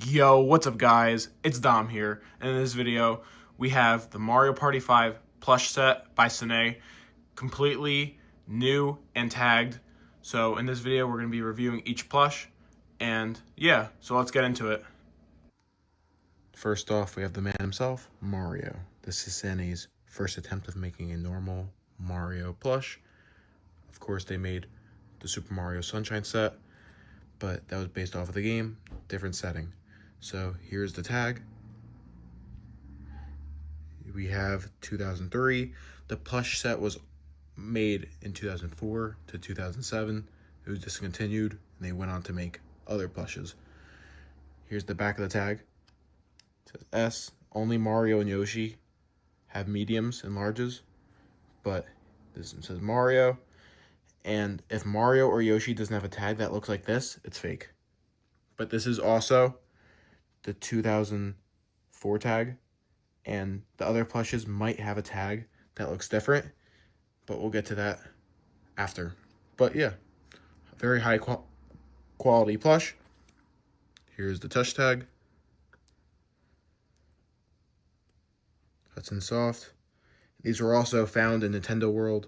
Yo, what's up guys? It's Dom here, and in this video, we have the Mario Party 5 plush set by Sine, completely new and tagged. So in this video, we're going to be reviewing each plush, and yeah, so let's get into it. First off, we have the man himself, Mario. This is Sine's first attempt of making a normal Mario plush. Of course, they made the Super Mario Sunshine set, but that was based off of the game, different setting. So here's the tag. We have 2003. The plush set was made in 2004 to 2007. It was discontinued, and they went on to make other plushes. Here's the back of the tag. It says S. Only Mario and Yoshi have mediums and larges, but this one says Mario. And if Mario or Yoshi doesn't have a tag that looks like this, it's fake. But this is also the 2004 tag, and the other plushes might have a tag that looks different, but we'll get to that after. But yeah, very high quality plush. Here's the touch tag. Hudson Soft. These were also found in Nintendo World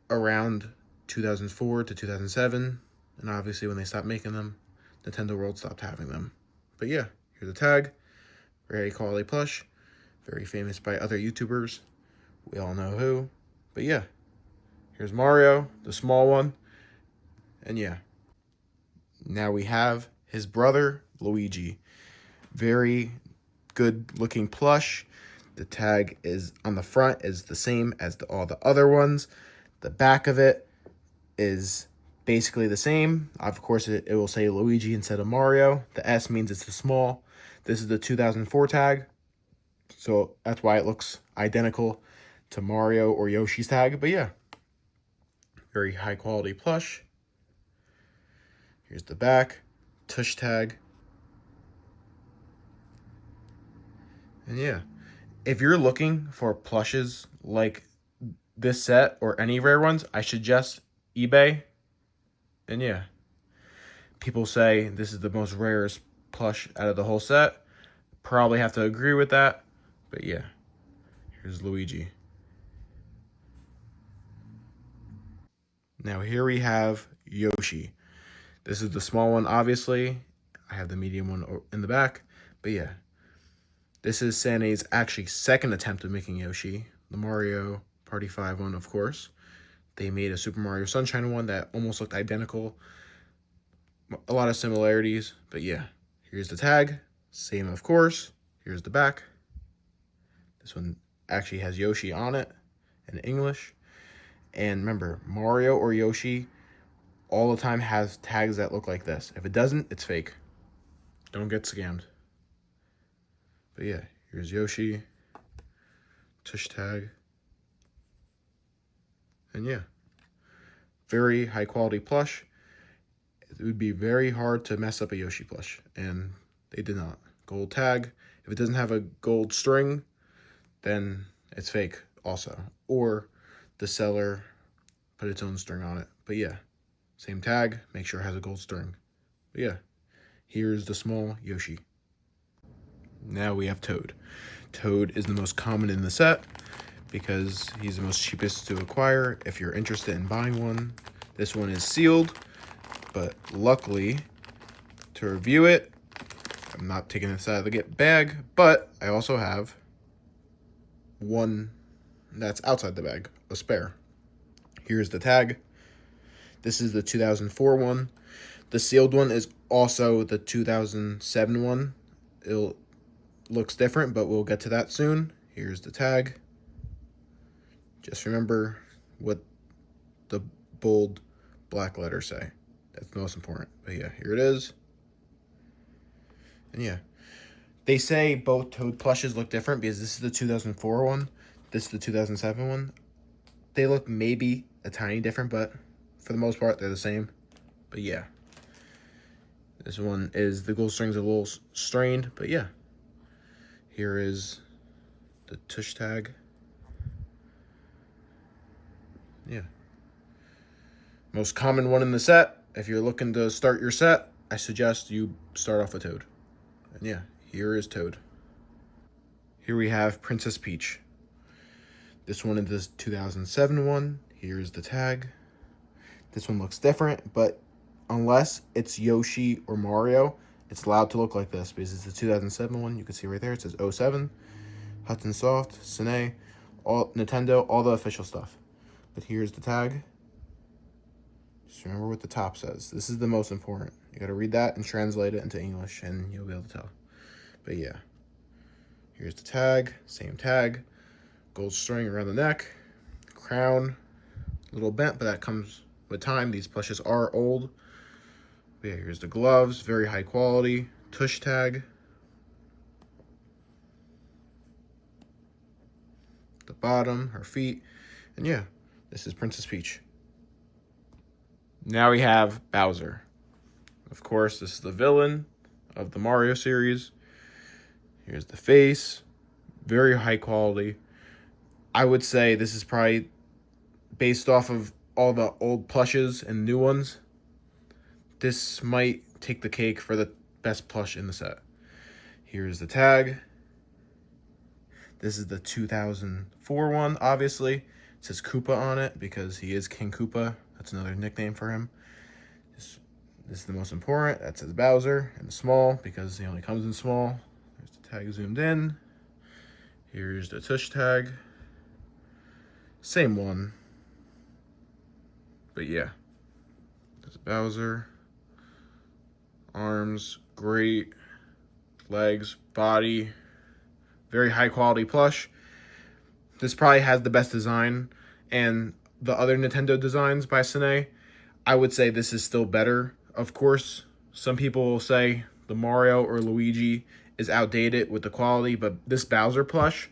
around 2004 to 2007, and obviously when they stopped making them, Nintendo World stopped having them. But yeah, here's the tag. Very quality plush. Very famous by other YouTubers. We all know who. But yeah, here's Mario, the small one. And yeah, now we have his brother, Luigi. Very good looking plush. The tag is on the front is the same as all the other ones. The back of it is basically the same. Of course, it will say Luigi instead of Mario. The S means it's the small. This is the 2004 tag, so that's why it looks identical to Mario or Yoshi's tag. But yeah, very high quality plush. Here's the back, tush tag. And yeah, if you're looking for plushes like this set or any rare ones, I suggest eBay. And yeah, people say this is the most rarest plush out of the whole set. Probably have to agree with that, but yeah, here's Luigi. Now here we have Yoshi. This is the small one, obviously. I have the medium one in the back, but yeah, this is Sine's actually second attempt at making Yoshi. The Mario Party 5 one, of course. They made a Super Mario Sunshine one that almost looked identical. A lot of similarities, but yeah. Here's the tag. Same, of course. Here's the back. This one actually has Yoshi on it in English. And remember, Mario or Yoshi all the time has tags that look like this. If it doesn't, it's fake. Don't get scammed. But yeah, here's Yoshi. Tush tag. And yeah, very high quality plush. It would be very hard to mess up a Yoshi plush, and they did not. Gold tag. If it doesn't have a gold string, then it's fake also. Or the seller put its own string on it. But yeah, same tag. Make sure it has a gold string. But yeah, here's the small Yoshi. Now we have Toad. Toad is the most common in the set because he's the most cheapest to acquire if you're interested in buying one. This one is sealed, but luckily to review it, I'm not taking this out of the bag, but I also have one that's outside the bag, a spare. Here's the tag. This is the 2004 one. The sealed one is also the 2007 one. It looks different, but we'll get to that soon. Here's the tag. Just remember what the bold black letters say. That's the most important. But yeah, here it is. And yeah, they say both Toad plushes look different because this is the 2004 one. This is the 2007 one. They look maybe a tiny different, but for the most part, they're the same. But yeah, this one is the gold string's a little strained, but yeah. Here is the tush tag. Yeah. Most common one in the set. If you're looking to start your set, I suggest you start off with Toad. And yeah, here is Toad. Here we have Princess Peach. This one is the 2007 one. Here's the tag. This one looks different, but unless it's Yoshi or Mario, it's allowed to look like this because it's the 2007 one. You can see right there, it says 07, Hudson Soft, Sine, all Nintendo, all the official stuff. But here's the tag. Just remember what the top says. This is the most important. You gotta read that and translate it into English and you'll be able to tell. But yeah, here's the tag, same tag, gold string around the neck, crown, a little bent, but that comes with time. These plushes are old. But yeah, here's the gloves, very high quality, tush tag. The bottom, her feet, and yeah, this is Princess Peach. Now we have Bowser. Of course, this is the villain of the Mario series. Here's the face, very high quality. I would say this is probably based off of all the old plushes and new ones. This might take the cake for the best plush in the set. Here's the tag. This is the 2004 one, obviously. It says Koopa on it because he is King Koopa. That's another nickname for him. This is the most important. That says Bowser in small because he only comes in small. There's the tag zoomed in. Here's the tush tag. Same one. But yeah. There's Bowser. Arms, great. Legs, body. Very high quality plush. This probably has the best design, and the other Nintendo designs by Sine, I would say this is still better. Of course, some people will say the Mario or Luigi is outdated with the quality, but this Bowser plush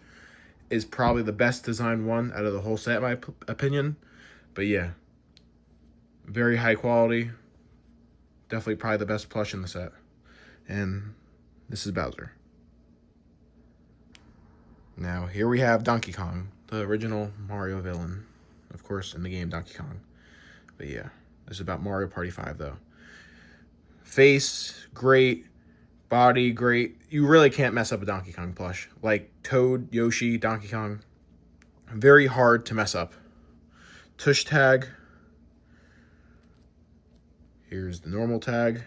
is probably the best designed one out of the whole set, in my opinion. But yeah, very high quality. Definitely probably the best plush in the set. And this is Bowser. Now, here we have Donkey Kong, the original Mario villain. Of course, in the game Donkey Kong. But yeah, this is about Mario Party 5, though. Face, great. Body, great. You really can't mess up a Donkey Kong plush. Like Toad, Yoshi, Donkey Kong. Very hard to mess up. Tush tag. Here's the normal tag.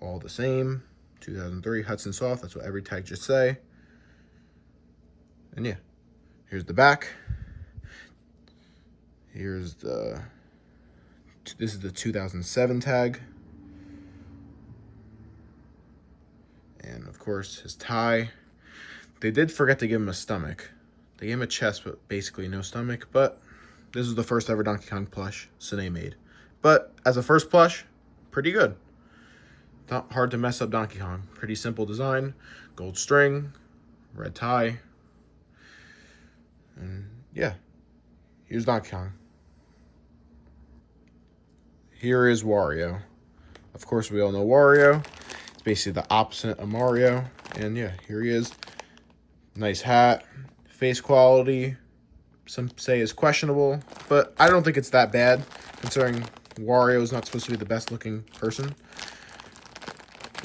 All the same. 2003 Hudson Soft. That's what every tag just say. And yeah, here's the back. Here's the, this is the 2007 tag. And of course, his tie. They did forget to give him a stomach. They gave him a chest, but basically no stomach. But this is the first ever Donkey Kong plush Sine made. But as a first plush, pretty good. Not hard to mess up Donkey Kong. Pretty simple design. Gold string, red tie. And yeah, here's Donkey Kong. Here is Wario. Of course, we all know Wario. It's basically the opposite of Mario. And yeah, here he is. Nice hat. Face quality. Some say is questionable, but I don't think it's that bad, considering Wario is not supposed to be the best looking person.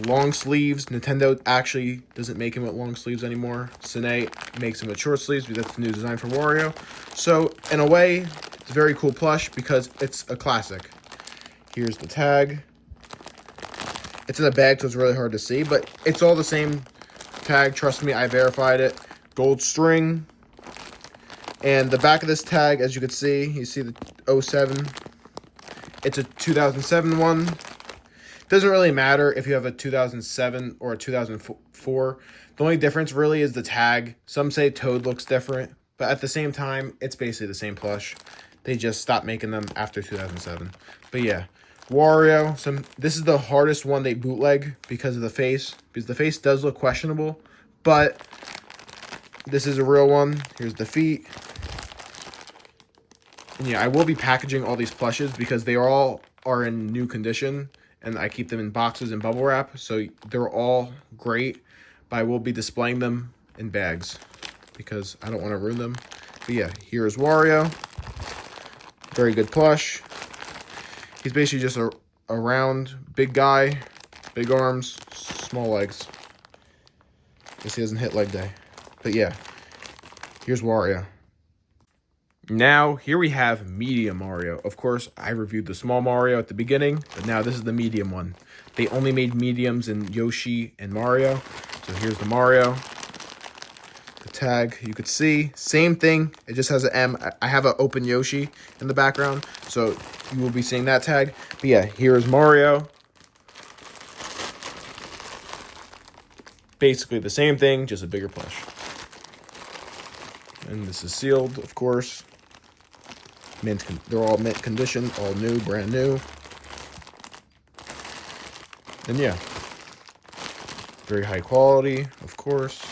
Long sleeves. Nintendo actually doesn't make him with long sleeves anymore. Sine makes him with short sleeves because that's the new design for Wario. So, in a way, it's a very cool plush because it's a classic. Here's the tag. It's in a bag, so it's really hard to see, but it's all the same tag. Trust me, I verified it. Gold string. And the back of this tag, as you can see, you see the 07. It's a 2007 one. Doesn't really matter if you have a 2007 or a 2004. The only difference really is the tag. Some say Toad looks different, but at the same time, it's basically the same plush. They just stopped making them after 2007. But yeah, Wario. This is the hardest one they bootleg because of the face. Because the face does look questionable, but this is a real one. Here's the feet. And yeah, I will be packaging all these plushes because they all are in new condition. And I keep them in boxes and bubble wrap. So they're all great. But I will be displaying them in bags because I don't want to ruin them. But yeah, here's Wario. Very good plush. He's basically just a a round, big guy, big arms, small legs. Guess he doesn't hit leg day. But yeah, here's Wario. Now, here we have medium Mario. Of course, I reviewed the small Mario at the beginning, but now this is the medium one. They only made mediums in Yoshi and Mario. So here's the Mario. The tag, you could see, same thing. It just has an M. I have an open Yoshi in the background, so you will be seeing that tag. But yeah, here is Mario. Basically the same thing, just a bigger plush. And this is sealed, of course. They're all mint condition, all new, brand new. And yeah, very high quality, of course.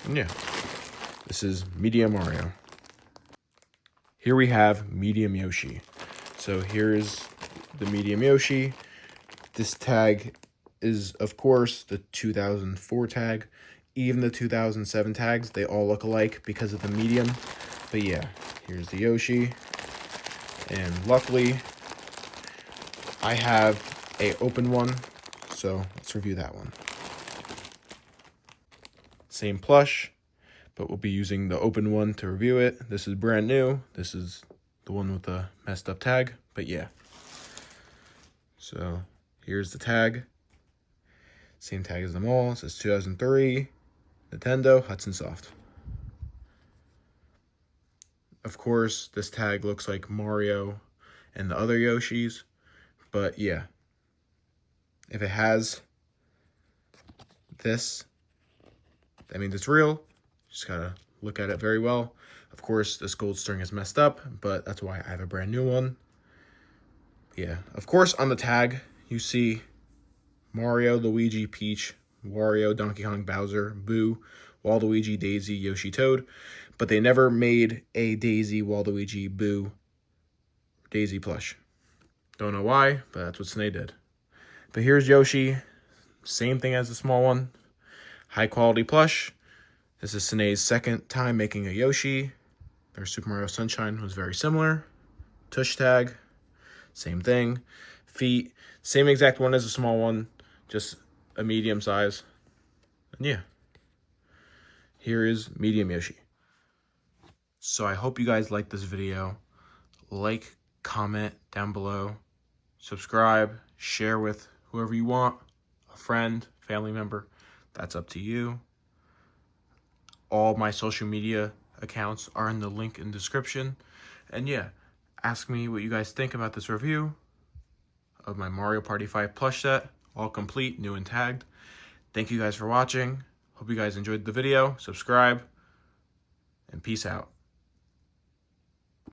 And yeah, this is medium Mario. Here we have medium Yoshi. So here's the medium Yoshi. This tag is, of course, the 2004 tag. Even the 2007 tags, they all look alike because of the medium. But yeah, here's the Yoshi. And luckily, I have a open one. So let's review that one. Same plush, but we'll be using the open one to review it. This is brand new. This is the one with the messed up tag. But yeah. So here's the tag. Same tag as them all. It says 2003. Nintendo, Hudson Soft. Of course, this tag looks like Mario and the other Yoshis, but yeah. If it has this, that means it's real. Just gotta look at it very well. Of course, this gold string is messed up, but that's why I have a brand new one. Yeah, of course, on the tag, you see Mario, Luigi, Peach, Wario, Donkey Kong, Bowser, Boo, Waluigi, Daisy, Yoshi, Toad. But they never made a Daisy, Waluigi, Boo, Daisy plush. Don't know why, but that's what Snay did. But here's Yoshi. Same thing as the small one. High quality plush. This is Snay's second time making a Yoshi. Their Super Mario Sunshine was very similar. Tush tag. Same thing. Feet. Same exact one as the small one. Just a medium size. And yeah, here is medium Yoshi. So I hope you guys liked this video. Like, comment down below, subscribe, share with whoever you want, a friend, family member, that's up to you. All my social media accounts are in the link in the description. And yeah, ask me what you guys think about this review of my Mario Party 5 plush set. All complete, new and tagged. Thank you guys for watching. Hope you guys enjoyed the video. Subscribe, and peace out.